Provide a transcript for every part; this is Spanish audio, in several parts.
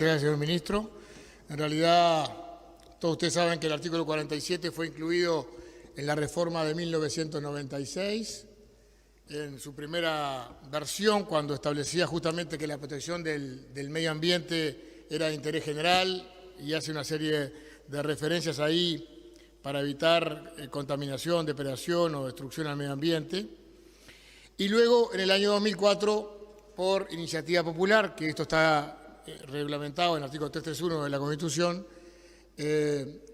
Gracias, señor ministro. En realidad, todos ustedes saben que el artículo 47 fue incluido en la reforma de 1996, en su primera versión, cuando establecía justamente que la protección del medio ambiente era de interés general y hace una serie de referencias ahí para evitar contaminación, depredación o destrucción al medio ambiente. Y luego, en el año 2004, por iniciativa popular, que esto está reglamentado en el artículo 331 de la Constitución,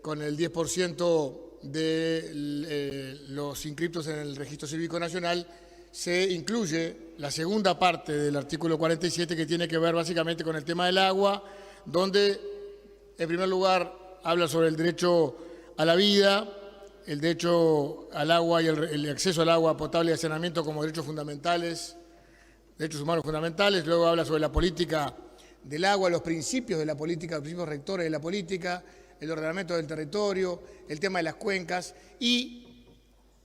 con el 10% de los inscriptos en el Registro Cívico Nacional, se incluye la segunda parte del artículo 47, que tiene que ver básicamente con el tema del agua, donde, en primer lugar, habla sobre el derecho a la vida, el derecho al agua y el acceso al agua potable y al saneamiento como derechos fundamentales, derechos humanos fundamentales. Luego habla sobre la política del agua, los principios de la política, los principios rectores de la política, el ordenamiento del territorio, el tema de las cuencas. Y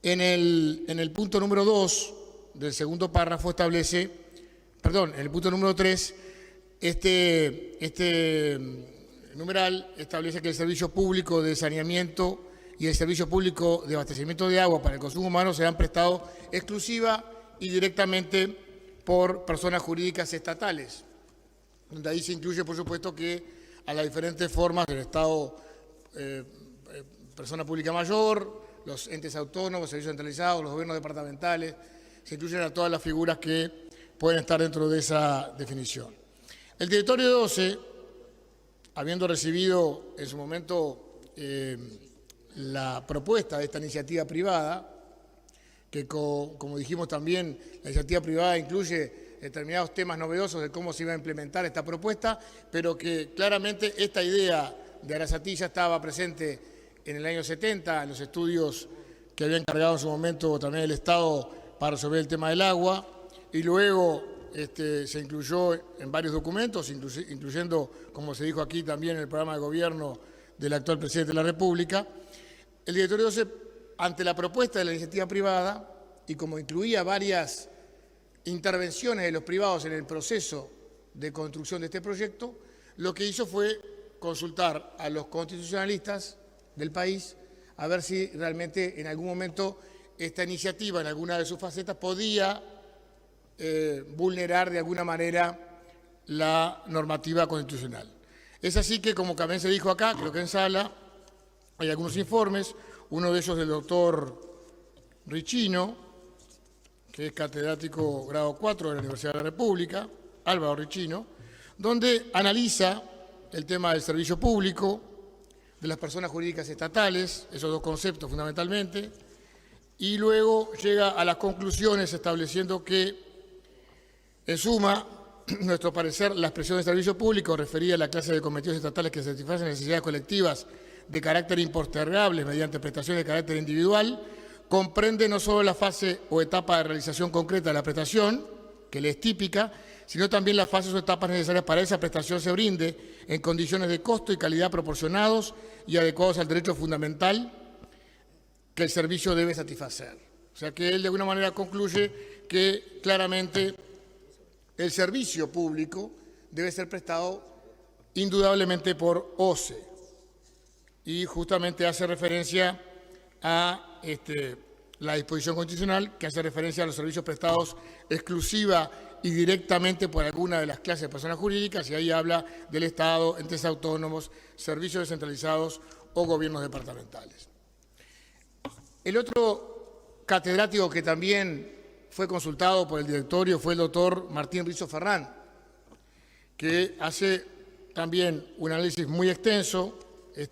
en el punto número 2 del segundo párrafo establece, perdón, en el punto número 3, este numeral establece que el servicio público de saneamiento y el servicio público de abastecimiento de agua para el consumo humano serán prestados exclusiva y directamente por personas jurídicas estatales, donde ahí se incluye, por supuesto, que a las diferentes formas del Estado, persona pública mayor, los entes autónomos, servicios centralizados, los gobiernos departamentales, se incluyen a todas las figuras que pueden estar dentro de esa definición. El Directorio 12, habiendo recibido en su momento la propuesta de esta iniciativa privada, que como dijimos también, la iniciativa privada incluye determinados temas novedosos de cómo se iba a implementar esta propuesta, pero que claramente esta idea de Arasatí ya estaba presente en el año 70, en los estudios que había encargado en su momento también el Estado para resolver el tema del agua, y luego se incluyó en varios documentos, incluyendo, como se dijo aquí también, el programa de gobierno del actual presidente de la República. El Directorio 12, ante la propuesta de la iniciativa privada, y como incluía varias intervenciones de los privados en el proceso de construcción de este proyecto, lo que hizo fue consultar a los constitucionalistas del país a ver si realmente en algún momento esta iniciativa, en alguna de sus facetas, podía vulnerar de alguna manera la normativa constitucional. Es así que, como también se dijo acá, creo que en sala, hay algunos informes, uno de ellos del doctor Riccino, que es catedrático grado 4 de la Universidad de la República, Álvaro Riccino, donde analiza el tema del servicio público, de las personas jurídicas estatales, esos dos conceptos fundamentalmente, y luego llega a las conclusiones estableciendo que, en suma, nuestro parecer, la expresión de servicio público referida a la clase de cometidos estatales que satisfacen necesidades colectivas de carácter impostergable mediante prestaciones de carácter individual, comprende no solo la fase o etapa de realización concreta de la prestación, que le es típica, sino también las fases o etapas necesarias para esa prestación se brinde en condiciones de costo y calidad proporcionados y adecuados al derecho fundamental que el servicio debe satisfacer. O sea que él de alguna manera concluye que claramente el servicio público debe ser prestado indudablemente por OCE y justamente hace referencia a la disposición constitucional que hace referencia a los servicios prestados exclusiva y directamente por alguna de las clases de personas jurídicas, y ahí habla del Estado, entes autónomos, servicios descentralizados o gobiernos departamentales. El otro catedrático que también fue consultado por el directorio fue el doctor Martín Rizzo Ferrán, que hace también un análisis muy extenso,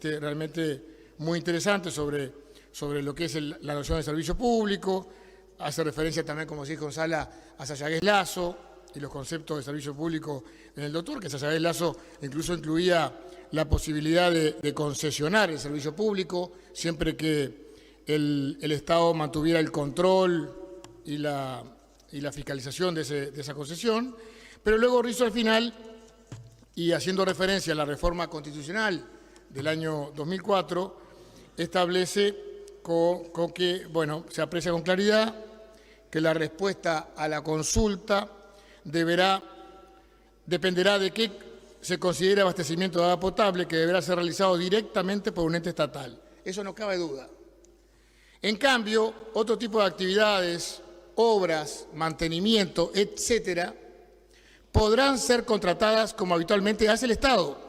realmente muy interesante sobre lo que es la noción de servicio público, hace referencia también, como se dijo en sala, a Sayagues Lazo y los conceptos de servicio público en el doctor, que Sayagues Lazo incluso incluía la posibilidad de concesionar el servicio público, siempre que el Estado mantuviera el control y la fiscalización de esa concesión. Pero luego Rizzo al final, y haciendo referencia a la reforma constitucional del año 2004, establece con que, bueno, se aprecia con claridad que la respuesta a la consulta dependerá de qué se considera abastecimiento de agua potable que deberá ser realizado directamente por un ente estatal. Eso no cabe duda. En cambio, otro tipo de actividades, obras, mantenimiento, etcétera, podrán ser contratadas como habitualmente hace el Estado.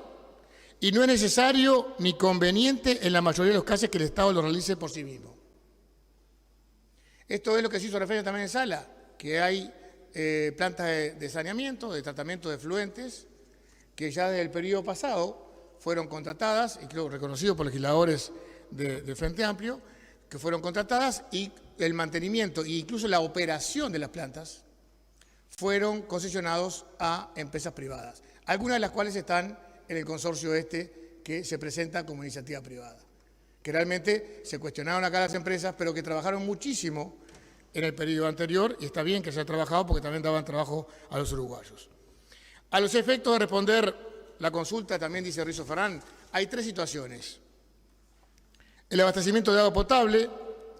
Y no es necesario ni conveniente en la mayoría de los casos que el Estado lo realice por sí mismo. Esto es lo que se hizo referencia también en Sala, que hay plantas de saneamiento, de tratamiento de efluentes, que ya desde el periodo pasado fueron contratadas, y creo reconocidos por legisladores del Frente Amplio, que fueron contratadas, y el mantenimiento e incluso la operación de las plantas fueron concesionados a empresas privadas, algunas de las cuales están en el consorcio que se presenta como iniciativa privada, que realmente se cuestionaron acá las empresas, pero que trabajaron muchísimo en el periodo anterior, y está bien que se haya trabajado porque también daban trabajo a los uruguayos. A los efectos de responder la consulta, también dice Rizo Ferrán, hay tres situaciones. El abastecimiento de agua potable,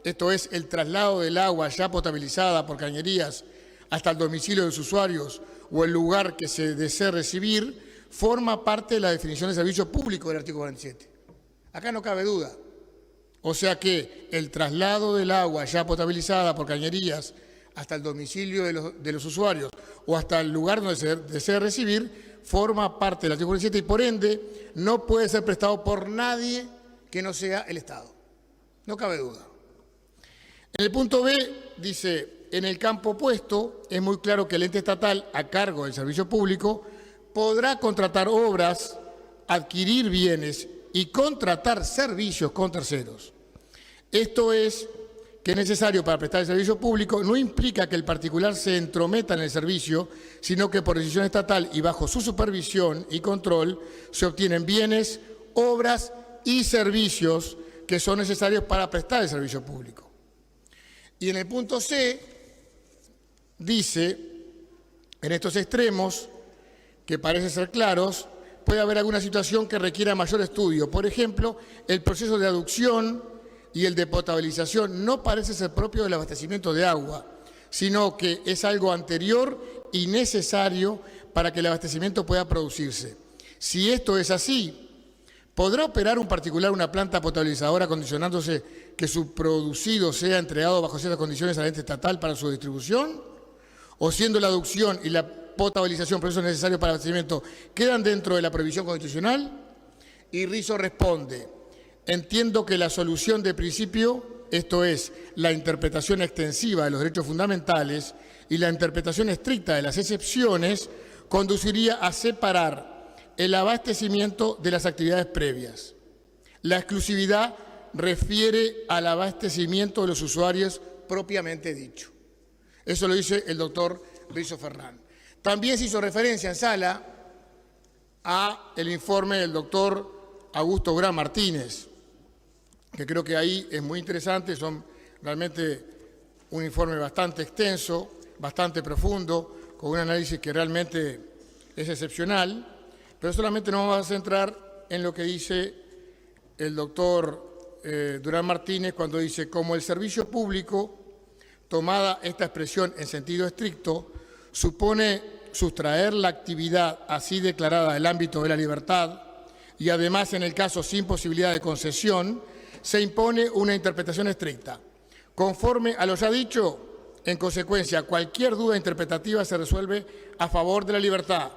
esto es el traslado del agua ya potabilizada por cañerías hasta el domicilio de los usuarios o el lugar que se desee recibir, forma parte de la definición de servicio público del artículo 47. Acá no cabe duda. O sea que el traslado del agua ya potabilizada por cañerías hasta el domicilio de los usuarios o hasta el lugar donde se desee recibir forma parte del artículo 47 y por ende no puede ser prestado por nadie que no sea el Estado. No cabe duda. En el punto B dice, en el campo opuesto es muy claro que el ente estatal a cargo del servicio público podrá contratar obras, adquirir bienes y contratar servicios con terceros. Esto es que es necesario para prestar el servicio público no implica que el particular se entrometa en el servicio, sino que por decisión estatal y bajo su supervisión y control se obtienen bienes, obras y servicios que son necesarios para prestar el servicio público. Y en el punto C dice, en estos extremos, que parecen ser claros, puede haber alguna situación que requiera mayor estudio. Por ejemplo, el proceso de aducción y el de potabilización no parece ser propio del abastecimiento de agua, sino que es algo anterior y necesario para que el abastecimiento pueda producirse. Si esto es así, ¿podrá operar un particular una planta potabilizadora condicionándose que su producido sea entregado bajo ciertas condiciones al ente estatal para su distribución? ¿O siendo la aducción y la potabilización procesos necesarios para el abastecimiento quedan dentro de la prohibición constitucional? Y Rizo responde, entiendo que la solución de principio, esto es, la interpretación extensiva de los derechos fundamentales y la interpretación estricta de las excepciones, conduciría a separar el abastecimiento de las actividades previas. La exclusividad refiere al abastecimiento de los usuarios propiamente dicho. Eso lo dice el doctor Rizo Ferrán. También se hizo referencia en Sala a el informe del doctor Augusto Durán Martínez, que creo que ahí es muy interesante, son realmente un informe bastante extenso, bastante profundo, con un análisis que realmente es excepcional, pero solamente nos vamos a centrar en lo que dice el doctor Durán Martínez cuando dice, como el servicio público, tomada esta expresión en sentido estricto, supone sustraer la actividad así declarada del ámbito de la libertad y además en el caso sin posibilidad de concesión, se impone una interpretación estricta. Conforme a lo ya dicho, en consecuencia, cualquier duda interpretativa se resuelve a favor de la libertad.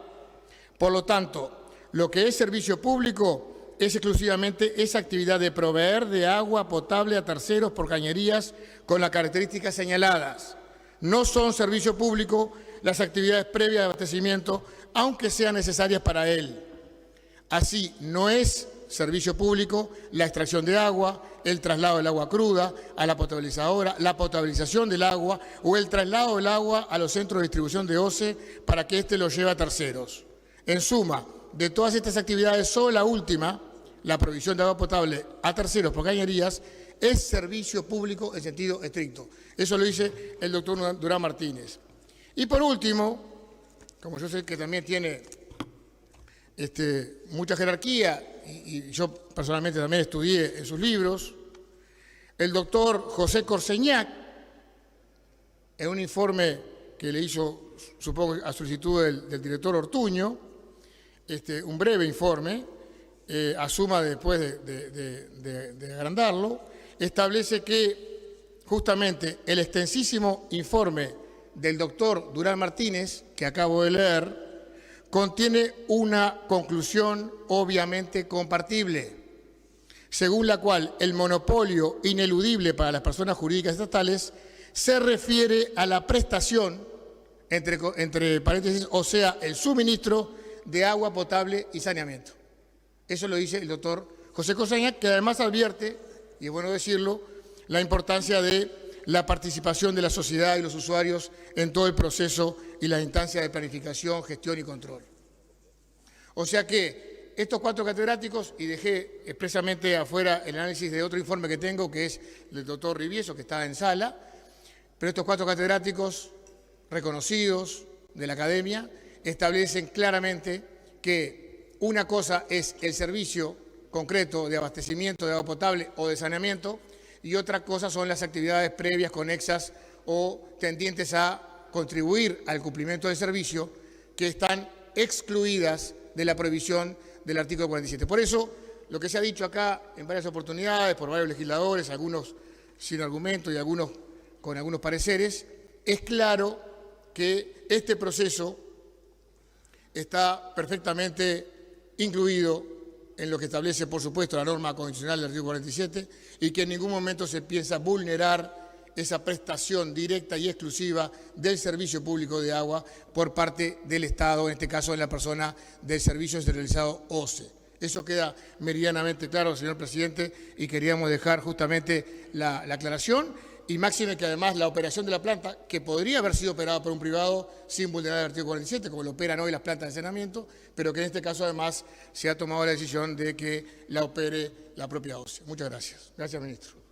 Por lo tanto, lo que es servicio público es exclusivamente esa actividad de proveer de agua potable a terceros por cañerías con las características señaladas. No son servicio público las actividades previas de abastecimiento, aunque sean necesarias para él. Así, no es servicio público la extracción de agua, el traslado del agua cruda a la potabilizadora, la potabilización del agua o el traslado del agua a los centros de distribución de OCE para que éste lo lleve a terceros. En suma, de todas estas actividades, solo la última, la provisión de agua potable a terceros por cañerías, es servicio público en sentido estricto. Eso lo dice el doctor Durán Martínez. Y por último, como yo sé que también tiene mucha jerarquía, y yo personalmente también estudié en sus libros, el doctor José Corseñac, en un informe que le hizo, supongo, a solicitud del director Ortuño, un breve informe, a suma después de agrandarlo, establece que justamente el extensísimo informe del doctor Durán Martínez, que acabo de leer, contiene una conclusión obviamente compartible, según la cual el monopolio ineludible para las personas jurídicas estatales se refiere a la prestación, entre paréntesis, o sea, el suministro de agua potable y saneamiento. Eso lo dice el doctor José Cosaña, que además advierte, y es bueno decirlo, la importancia de la participación de la sociedad y los usuarios en todo el proceso y las instancias de planificación, gestión y control. O sea que estos 4 catedráticos, y dejé expresamente afuera el análisis de otro informe que tengo, que es del doctor Rivieso, que está en sala, pero estos 4 catedráticos reconocidos de la academia establecen claramente que una cosa es el servicio concreto de abastecimiento de agua potable o de saneamiento y otra cosa son las actividades previas, conexas o tendientes a contribuir al cumplimiento del servicio que están excluidas de la prohibición del artículo 47. Por eso, lo que se ha dicho acá en varias oportunidades por varios legisladores, algunos sin argumento y algunos con algunos pareceres, es claro que este proceso está perfectamente incluido en lo que establece, por supuesto, la norma constitucional del artículo 47 y que en ningún momento se piensa vulnerar esa prestación directa y exclusiva del servicio público de agua por parte del Estado, en este caso en la persona del Servicio Centralizado OCE. Eso queda meridianamente claro, señor presidente, y queríamos dejar justamente la aclaración, y máxime que además la operación de la planta, que podría haber sido operada por un privado sin vulnerar el artículo 47, como lo operan hoy las plantas de saneamiento, pero que en este caso además se ha tomado la decisión de que la opere la propia OCE. Muchas gracias. Gracias, ministro.